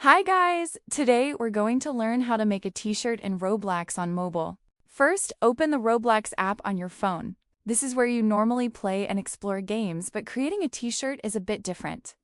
Hi guys! Today we're going to learn how to make a t-shirt in Roblox on mobile. First, open the Roblox app on your phone. This is where you normally play and explore games, but creating a t-shirt is a bit different.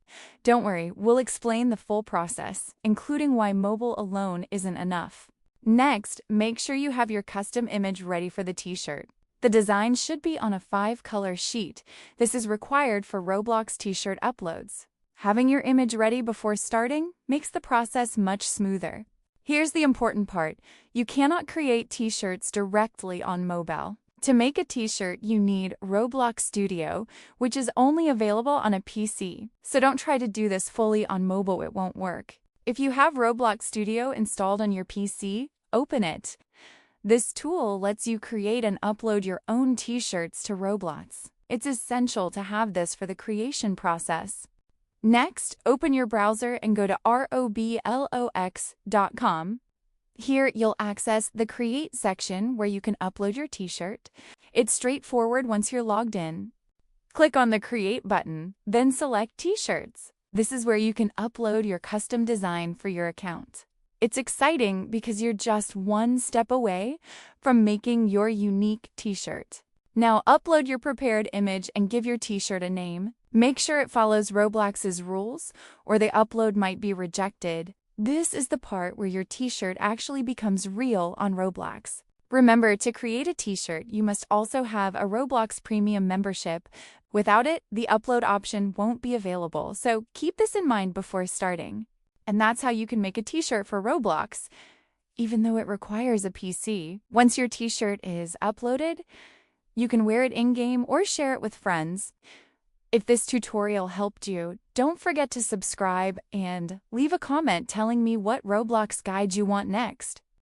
Don't worry, we'll explain the full process, including why mobile alone isn't enough. Next, make sure you have your custom image ready for the t-shirt. The design should be on a 5-color sheet. This is required for Roblox t-shirt uploads. Having your image ready before starting makes the process much smoother. Here's the important part. You cannot create t-shirts directly on mobile. To make a t-shirt, you need Roblox Studio, which is only available on a PC. So don't try to do this fully on mobile, it won't work. If you have Roblox Studio installed on your PC, open it. This tool lets you create and upload your own t-shirts to Roblox. It's essential to have this for the creation process. Next, open your browser and go to roblox.com. Here, you'll access the Create section where you can upload your t-shirt. It's straightforward once you're logged in. Click on the Create button, then select T-shirts. This is where you can upload your custom design for your account. It's exciting because you're just one step away from making your unique t-shirt. Now upload your prepared image and give your t-shirt a name. Make sure it follows Roblox's rules, or the upload might be rejected. This is the part where your t-shirt actually becomes real on Roblox. Remember, to create a t-shirt, you must also have a Roblox Premium membership. Without it, the upload option won't be available, so keep this in mind before starting. And that's how you can make a t-shirt for Roblox, even though it requires a PC. Once your t-shirt is uploaded, you can wear it in-game or share it with friends. If this tutorial helped you, don't forget to subscribe and leave a comment telling me what Roblox guide you want next.